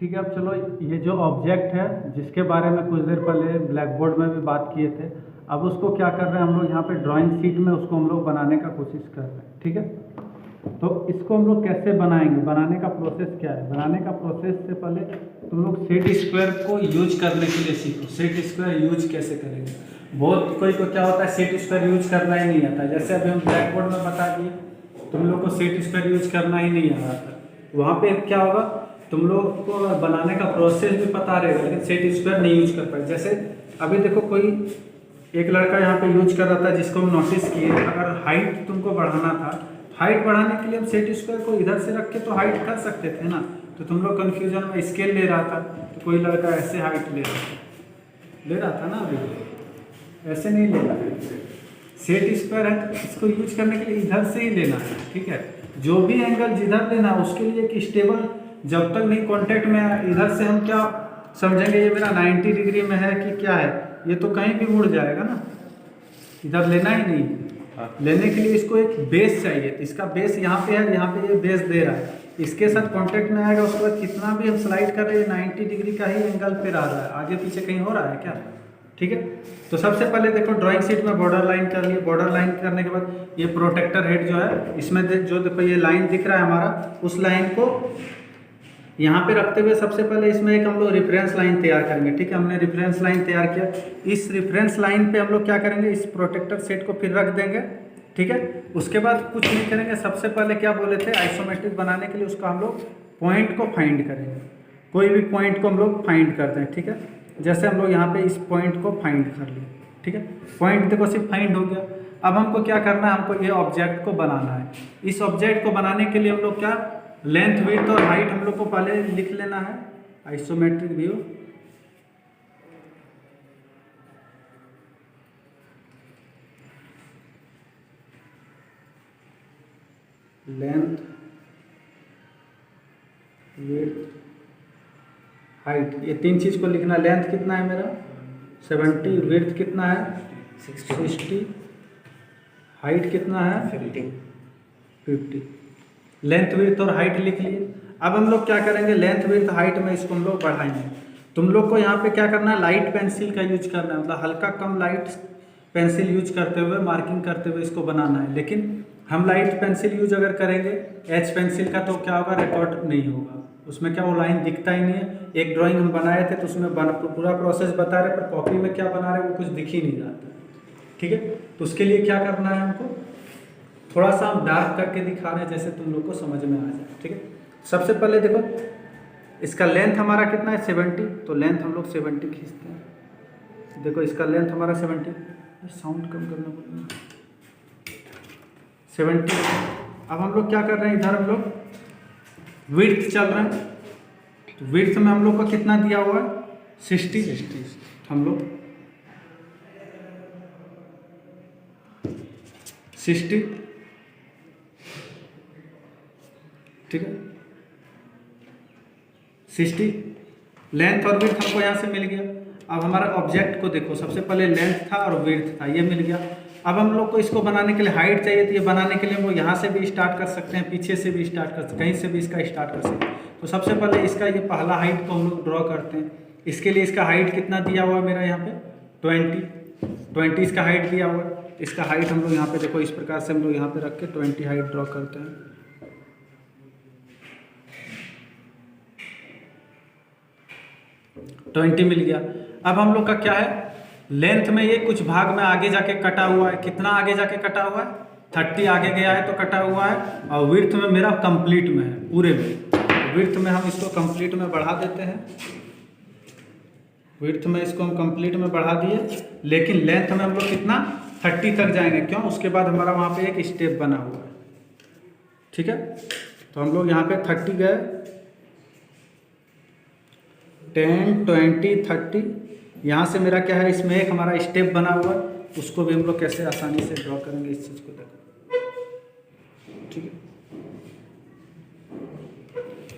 ठीक है। अब चलो, ये जो ऑब्जेक्ट है जिसके बारे में कुछ देर पहले ब्लैक बोर्ड में भी बात किए थे, अब उसको क्या कर रहे हैं हम लोग यहाँ पे ड्राइंग शीट में उसको हम लोग बनाने का कोशिश कर रहे हैं। ठीक है, तो इसको हम लोग कैसे बनाएंगे, बनाने का प्रोसेस क्या है। बनाने का प्रोसेस से पहले तुम लोग सेट स्क्वायर को यूज करने के लिए सीखो। सेट स्क्वायर यूज कैसे करेंगे। बहुत कोई को क्या होता है, सेट स्क्वायर यूज करना ही नहीं आता। जैसे अभी हम ब्लैक बोर्ड में बता दिए, तुम लोग को सेट स्क्वायर यूज करना ही नहीं आ रहा था, वहाँ पे क्या होगा, तुम लोग को बनाने का प्रोसेस भी पता रहेगा लेकिन सेट स्क्वायर नहीं यूज कर पाए। जैसे अभी देखो, कोई एक लड़का यहाँ पे यूज कर रहा था जिसको हम नोटिस किए, अगर हाइट तुमको बढ़ाना था, हाइट बढ़ाने के लिए हम सेट स्क्वायर को इधर से रख के तो हाइट कर सकते थे ना। तो तुम लोग कन्फ्यूजन में स्केल ले रहा था, तो कोई लड़का ऐसे हाइट ले रहा था ना, अभी ऐसे नहीं ले रहा है। सेट स्क्वायर है तो इसको यूज करने के लिए इधर से ही लेना है। ठीक है, जो भी एंगल जिधर लेना है उसके लिए एक स्टेबल, जब तक नहीं कॉन्टेक्ट में है, इधर से हम क्या समझेंगे ये मेरा 90 डिग्री में है कि क्या है, ये तो कहीं भी मुड़ जाएगा ना, इधर लेना ही नहीं। लेने के लिए इसको एक बेस चाहिए, इसका बेस यहाँ पे है, यहाँ पे ये बेस दे रहा है, इसके साथ कांटेक्ट में आएगा। उसके बाद कितना भी हम स्लाइड कर रहे हैं 90 डिग्री का ही एंगल पे आ रहा है, आगे पीछे कहीं हो रहा है क्या। ठीक है, तो सबसे पहले देखो ड्राइंग शीट में बॉर्डर लाइन कर लिए। बॉर्डर लाइन करने के बाद ये प्रोटेक्टर हेड जो है, इसमें जो देखो ये लाइन दिख रहा है हमारा, उस लाइन को यहाँ पे रखते हुए सबसे पहले इसमें एक हम लोग रेफरेंस लाइन तैयार करेंगे। ठीक है, हमने रेफरेंस लाइन तैयार किया, इस रेफरेंस लाइन पे हम लोग क्या करेंगे, इस प्रोटेक्टर सेट को फिर रख देंगे। ठीक है, उसके बाद कुछ नहीं करेंगे, सबसे पहले क्या बोले थे, आइसोमेट्रिक बनाने के लिए उसका हम लोग पॉइंट को फाइंड करेंगे। कोई भी पॉइंट को हम लोग फाइंड करते हैं। ठीक है, जैसे हम लोग यहाँ पे इस पॉइंट को फाइंड कर लिए। ठीक है, पॉइंट देखो सिर्फ फाइंड हो गया। अब हमको क्या करना है, हमको ये ऑब्जेक्ट को बनाना है। इस ऑब्जेक्ट को बनाने के लिए हम लोग क्या, लेंथ, विड्थ और हाइट हम लोग को पहले लिख लेना है। Isometric view, length, width, height, ये तीन चीज को लिखना। लेंथ कितना है मेरा 70, विड्थ कितना है 60, हाइट कितना है 50। लेंथ, विड्थ और हाइट लिख लिए। अब हम लोग क्या करेंगे, लेंथ, विड्थ, हाइट में इसको हम लोग बढ़ाएंगे। तुम लोग को यहाँ पे क्या करना है, लाइट पेंसिल का यूज करना है, मतलब हल्का कम लाइट पेंसिल यूज करते हुए, मार्किंग करते हुए इसको बनाना है। लेकिन हम लाइट पेंसिल यूज अगर करेंगे एच पेंसिल का, तो क्या होगा, रिकॉर्ड नहीं होगा, उसमें क्या वो लाइन दिखता ही नहीं है। एक ड्राइंग हम बनाए थे तो उसमें पूरा प्रोसेस बता रहे, पर कॉपी में क्या बना रहे वो कुछ दिख ही नहीं रहा था। ठीक है, तो उसके लिए क्या करना है, हमको थोड़ा सा हम डार्क करके दिखा रहे हैं, जैसे तुम लोग को समझ में आ जाए। ठीक है, सबसे पहले देखो इसका लेंथ हमारा कितना है 70, तो लेंथ हम लोग 70 खींचते हैं। देखो इसका लेंथ हमारा 70, साउंड कम करना पड़ेगा, 70। अब हम लोग क्या कर रहे हैं, इधर हम लोग विड्थ चल रहे हैं, तो विड्थ में हम लोग को कितना दिया हुआ है 60। हम लोग 60, ठीक है, 60 लेंथ और विड्थ हमको यहाँ से मिल गया। अब हमारा ऑब्जेक्ट को देखो, सबसे पहले लेंथ था और विड्थ था, ये मिल गया। अब हम लोग को इसको बनाने के लिए हाइट चाहिए, तो ये बनाने के लिए हम लोग यहाँ से भी स्टार्ट कर सकते हैं, पीछे से भी स्टार्ट कर सकते हैं, कहीं से भी इसका स्टार्ट कर सकते हैं। तो सबसे पहले इसका ये पहला हाइट को हम लोग ड्रॉ करते हैं। इसके लिए इसका हाइट कितना दिया हुआ है मेरा यहाँ पे 20 इसका हाइट दिया हुआ है। इसका हाइट हम लोग यहाँ पे देखो इस प्रकार से हम लोग यहाँ पे रख के 20 हाइट ड्रॉ करते हैं। तो 20 मिल गया। अब हम लोग का क्या है, लेंथ में ये कुछ भाग में आगे जाके कटा हुआ है, कितना आगे जाके कटा हुआ है 30 आगे गया है तो कटा हुआ है, और विड्थ में मेरा कंप्लीट में है, पूरे में। विड्थ में हम इसको कंप्लीट में बढ़ा देते हैं, विड्थ में इसको हम कंप्लीट में बढ़ा दिए, लेकिन लेंथ में हम लोग कितना 30 तक जाएंगे, क्यों, उसके बाद हमारा वहाँ पे एक स्टेप बना हुआ है। ठीक है, तो हम लोग यहाँ पे 30 गए, 10, 20, 30। यहाँ से मेरा क्या है, इसमें एक हमारा स्टेप बना हुआ है, उसको भी हम लोग कैसे आसानी से ड्रॉ करेंगे, इस चीज़ को देखो। ठीक है,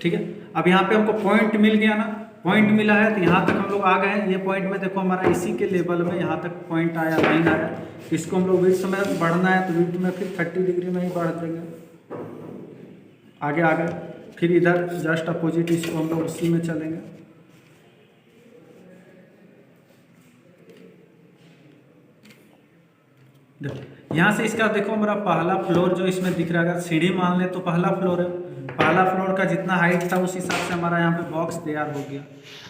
ठीक है। अब यहाँ पे हमको पॉइंट मिल गया ना, पॉइंट मिला है, तो यहाँ तक हम लोग आ गए हैं। ये पॉइंट में देखो हमारा इसी के लेवल में यहाँ तक पॉइंट आया, लाइन आया। इसको हम लोग विड्थ में बढ़ना है, तो विड्थ में फिर 30 डिग्री में ही बढ़ देंगे, आगे आ गए। फिर इधर जस्ट अपोजिट इसको हम लोग उसी में चलेंगे। देखो यहाँ से इसका देखो हमारा पहला फ्लोर जो इसमें दिख रहा है, अगर सीढ़ी मान ले तो पहला फ्लोर है, पहला फ्लोर का जितना हाइट था उस हिसाब से हमारा यहाँ पे बॉक्स तैयार हो गया।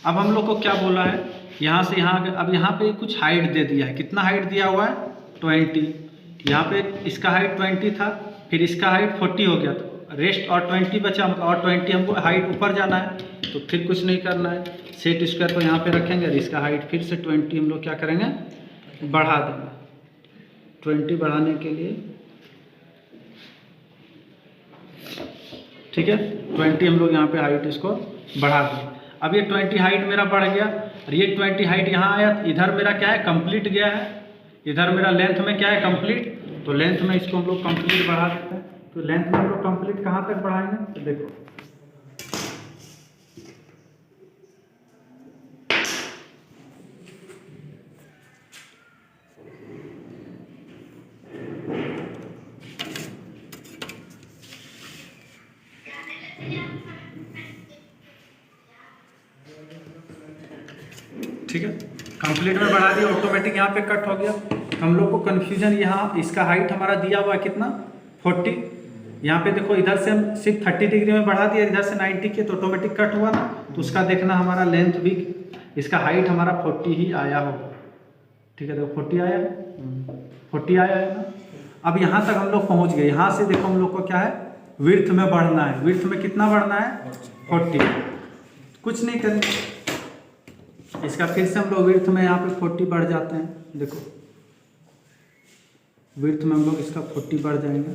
अब हम लोग को क्या बोला है, यहाँ से यहाँ, अब यहाँ पे कुछ हाइट दे दिया है। कितना हाइट दिया हुआ है 20। यहाँ पे इसका हाइट 20 था, फिर इसका हाइट 40 हो गया, तो रेस्ट और 20 बचा हमको, और 20 हमको हाइट ऊपर जाना है, तो फिर कुछ नहीं करना है, सेट स्क्वायर को यहाँ पे रखेंगे और इसका हाइट फिर से 20 हम लोग क्या करेंगे, बढ़ा देंगे। 20 बढ़ाने के लिए, ठीक है, 20 हम लोग यहाँ पे हाइट इसको बढ़ा दें। अब ये 20 हाइट मेरा बढ़ गया और ये 20 हाइट यहाँ आया, इधर मेरा क्या है, कंप्लीट गया है, इधर मेरा लेंथ में क्या है, कंप्लीट, तो लेंथ में इसको हम लोग कंप्लीट बढ़ा देते हैं। तो लेंथ में हम लोग कंप्लीट कहाँ तक बढ़ाएंगे, तो देखो ठीक है, कंप्लीट में बढ़ा दिया, ऑटोमेटिक यहाँ पे कट हो गया। हम लोग को कन्फ्यूजन यहाँ, इसका हाइट हमारा दिया हुआ है कितना 40, यहाँ पे देखो इधर से हम सिर्फ 30 डिग्री में बढ़ा दिया, इधर से 90 के, तो ऑटोमेटिक कट हुआ ना, तो उसका देखना हमारा लेंथ भी, इसका हाइट हमारा 40 ही आया होगा। ठीक है, देखो 40 आया है, 40 आया है ना। अब यहाँ तक हम लोग पहुँच गए, यहाँ से देखो हम लोग को क्या है, विड्थ में बढ़ना है। विड्थ में कितना बढ़ना है 40, कुछ नहीं करना, इसका फिर से हम लोग विड्थ में यहाँ पे 40 बढ़ जाते हैं। देखो विड्थ में हम लोग इसका 40 बढ़ जाएंगे,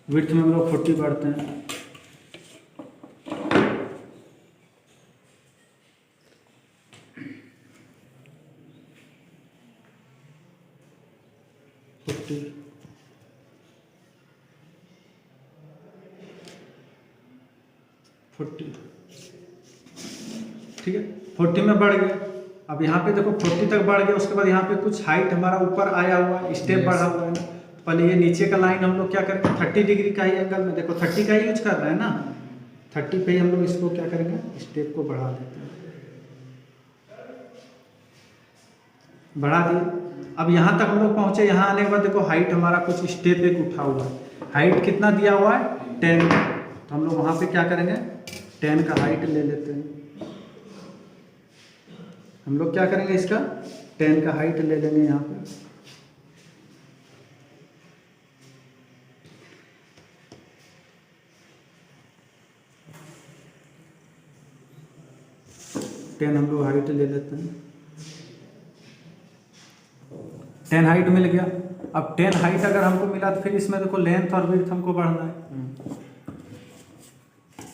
विड्थ में हम लोग 40 बढ़ते हैं। ठीक है, 40 में बढ़ गया। अब यहाँ पे देखो 40 तक बढ़ गया, उसके बाद यहाँ पे कुछ हाइट हमारा ऊपर आया हुआ है, स्टेप बढ़ा हुआ है ना। तो पहले ये नीचे का लाइन हम लोग क्या करेंगे, 30 डिग्री का ही एंगल में, देखो 30 का ही यूज कर रहे हैं ना, 30 पे ही हम लोग इसको क्या करेंगे, स्टेप को बढ़ा देते हैं, बढ़ा दिए। अब यहाँ तक हम लोग पहुँचे, यहाँ आने के बाद देखो हाइट हमारा कुछ स्टेप एक उठा हुआ है, हाइट कितना दिया हुआ है 10, तो हम लोग वहाँ पे क्या करेंगे, 10 का हाइट ले लेते हैं। हम लोग क्या करेंगे, इसका 10 का हाइट ले लेंगे यहाँ पे। हम लोग हाइट ले लेते हैं, 10 हाइट मिल गया। अब 10 हाइट अगर हमको मिला तो फिर इसमें देखो लेंथ और विड्थ हमको बढ़ना है।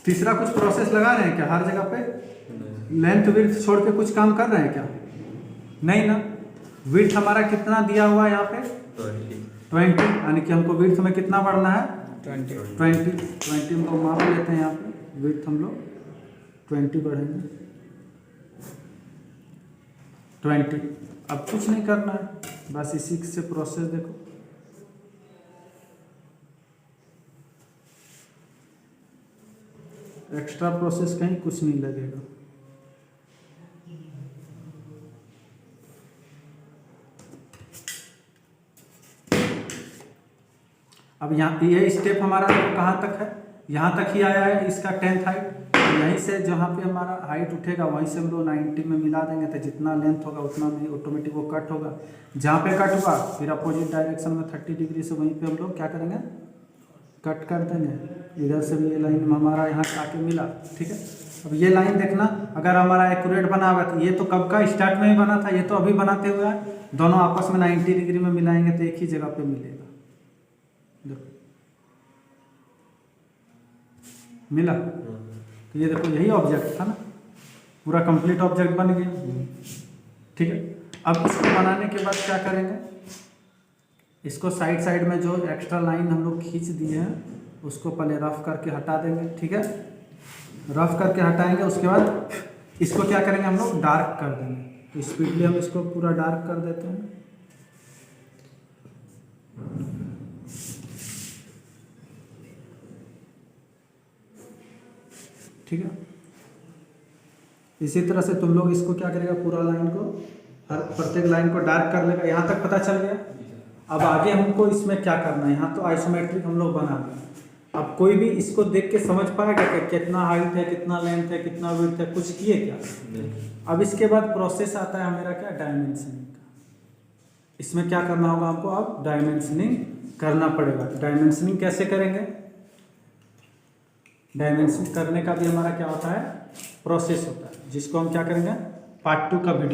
तीसरा कुछ प्रोसेस लगा रहे हैं क्या, हर जगह पे लेंथ विड्थ छोड़ के कुछ काम कर रहे हैं क्या, नहीं ना। विड्थ हमारा कितना दिया हुआ है यहाँ पे 20, यानी कि हमको विड्थ में कितना बढ़ना है 20 हम लोग माप लेते हैं यहाँ पे, विड्थ हम लोग 20 बढ़ेंगे 20। अब कुछ नहीं करना है, बस इसी से प्रोसेस देखो, एक्स्ट्रा प्रोसेस कहीं कुछ नहीं लगेगा। अब यहाँ ये स्टेप हमारा कहाँ तक है, यहाँ तक ही आया है, इसका 10th हाइट। यहीं से जहाँ पे हमारा हाइट उठेगा वहीं से हम लोग 90 में मिला देंगे, तो जितना लेंथ होगा उतना में ऑटोमेटिक वो कट होगा। जहाँ पे कट होगा फिर अपोजिट डायरेक्शन में 30 डिग्री से वहीं पे हम लोग क्या करेंगे, कट कर देंगे। इधर से भी ये लाइन हमारा यहाँ आके मिला, ठीक है। अब ये लाइन देखना, अगर हमारा एक्यूरेट बना हुआ तो ये तो कब का स्टार्ट में ही बना था, ये तो अभी बनाते हुए है, दोनों आपस में 90 डिग्री में मिलाएंगे तो एक ही जगह पे मिलेगा। देखो मिला, तो ये देखो यही ऑब्जेक्ट था ना, पूरा कंप्लीट ऑब्जेक्ट बन गया, ठीक है। अब इसको बनाने के बाद क्या करेंगे, इसको साइड साइड में जो एक्स्ट्रा लाइन हम लोग खींच दिए हैं उसको पहले रफ करके हटा देंगे, ठीक है। रफ करके हटाएंगे, उसके बाद इसको क्या करेंगे, हम लोग डार्क कर देंगे। तो स्पीडली हम इसको पूरा डार्क कर देते हैं। ठीक है। इसी तरह से तुम लोग इसको क्या करेगा, पूरा लाइन को, हर प्रत्येक लाइन को डार्क कर लेगा। यहाँ तक पता चल गया। अब आगे हमको इसमें क्या करना है, यहाँ तो आइसोमेट्रिक हम लोग बना दें। अब कोई भी इसको देख के समझ पाएगा कि कितना हाइट है, कितना लेंथ है, कितना विड्थ है, कुछ किए क्या? अब इसके बाद प्रोसेस आता है मेरा क्या, डायमेंशनिंग का। इसमें क्या करना होगा हमको, अब डायमेंशनिंग करना पड़ेगा। डायमेंशनिंग कैसे करेंगे? डायमेंशनिंग करने का भी हमारा क्या होता है, प्रोसेस होता है, जिसको हम क्या करेंगे, पार्ट 2 का वीडियो